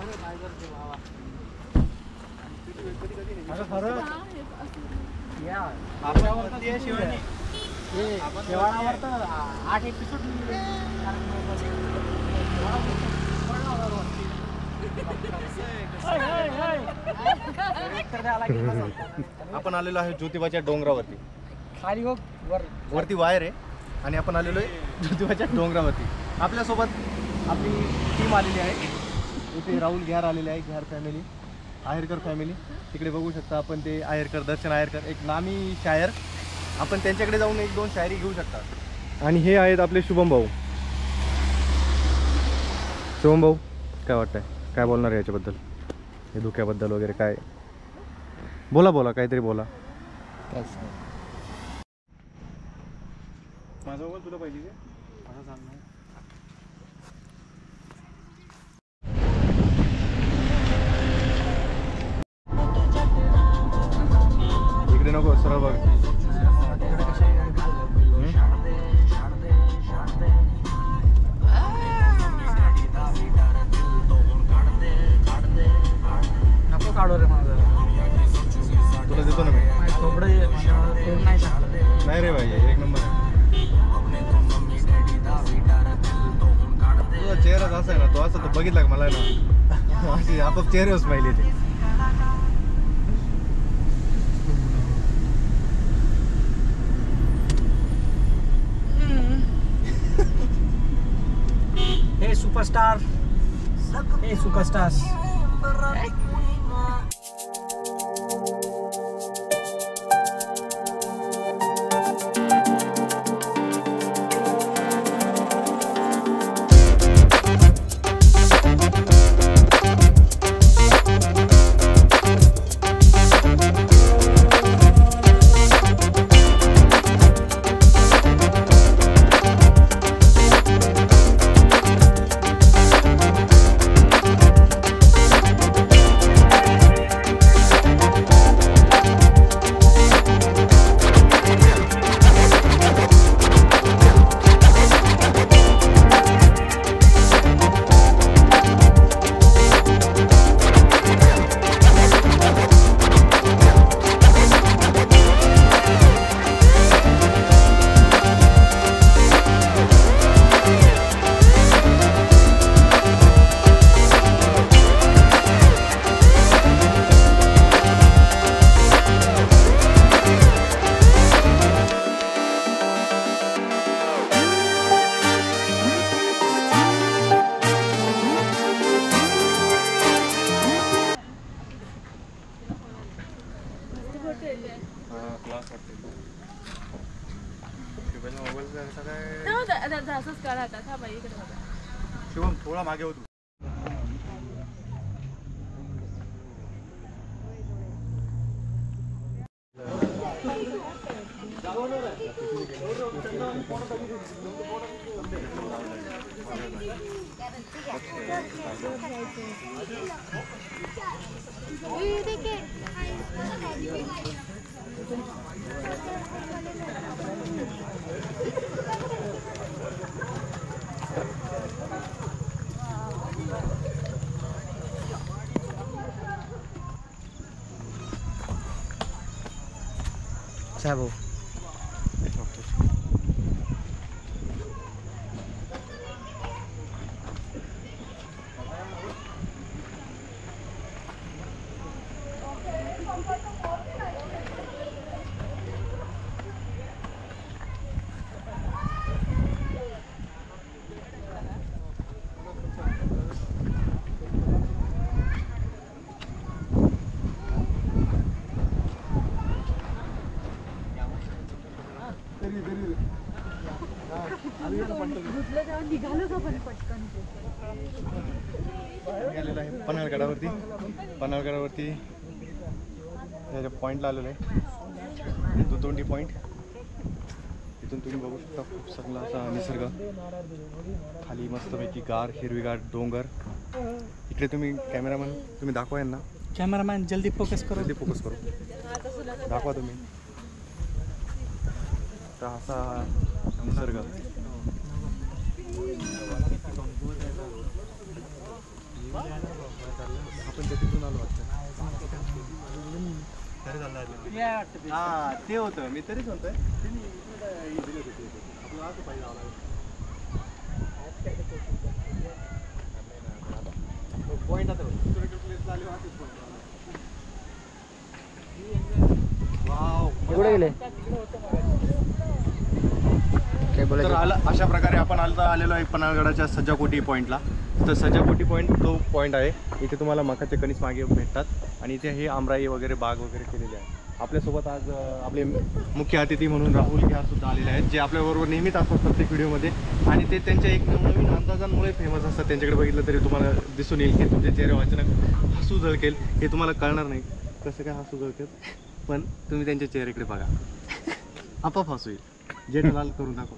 8 episode आपण आलेलो आहे ज्योतिबाच्या डोंगरावरती. खाली वरती वायर आहे आणि आपण आलेलो आहे ज्योतिबाच्या डोंगरावरती. आपल्यासोबत आपली टीम आलेली आहे. इथे राहुल घ्यार आलेले आहे, घ्यार फॅमिली, आहेरकर फॅमिली. तिकडे बघू शकता आपण ते आहेरकर, दर्शन आहेरकर, एक नामी शायर. आपण त्यांच्याकडे जाऊन 1-2 शायरी घेऊ शकता. आणि हे आहेत आपले शुभम भाऊ. शुभम भाऊ, काय वाटतंय, काय बोलणार आहे याच्याबद्दल, हे धुक्याबद्दल वगैरे काय? बोला काहीतरी बोला. माझा मोबाईल तुला पाहिजे का असं सांग. इकडे नको, सरळ बघ. नको काढू रे माझं, तुला देतो ना मी. नाही रे भाई, एक नंबर आहे. तुझा चेहराच असा आहे ना, तो असं तो बघितला का मला ना अशी आपोआप चेहऱ्यावर स्माइल येते. हे सुपरस्टार, हे सुपरस्टार्स. शुभम थोडा मागे होतो. भाऊ पन्हाळगडावरती त्याच्या पॉईंटला आलेलो आहे, दुतोंडी पॉईंट. इथून तुम्ही बघू शकता खूप सगळा असा निसर्ग, खाली मस्तपैकी गार हिरवीगार डोंगर. इकडे तुम्ही कॅमेरामॅन तुम्ही दाखवा यांना. कॅमेरामॅन जल्दी फोकस करो, दाखवा तुम्ही. तर असा निसर्ग आपण ते तिथून आलो वाटतं. हा ते होतं मी तरीच म्हणतोय आपलं असं पाहिजे पॉईंट आता कुठे गेले तर अशा प्रकारे आपण आलेलो आहे पन्हाळगडाच्या सज्जाकोटी पॉईंटला. तर सज्जाकोटी पॉईंट तो पॉईंट आहे. इथे तुम्हाला मकाचे कणीस मागे भेटतात आणि इथे हे आमराई वगैरे बाग वगैरे केलेले आहे. आपल्यासोबत आज आपले मुख्य अतिथी म्हणून राहुल घ्यार सुद्धा आलेले आहेत, जे आपल्याबरोबर नेहमीच असतात प्रत्येक व्हिडिओमध्ये. आणि ते त्यांच्या एक नवनवीन अंदाजांमुळे फेमस असतात. त्यांच्याकडे बघितलं तरी तुम्हाला दिसून येईल की तुमच्या चेहरे अचानक हसू झळकेल. हे तुम्हाला कळणार नाही कसं काय हसू झळकेल, पण तुम्ही त्यांच्या चेहऱ्याकडे बघा, आपोआप हसू येईल. जेठालाल करून दाखव.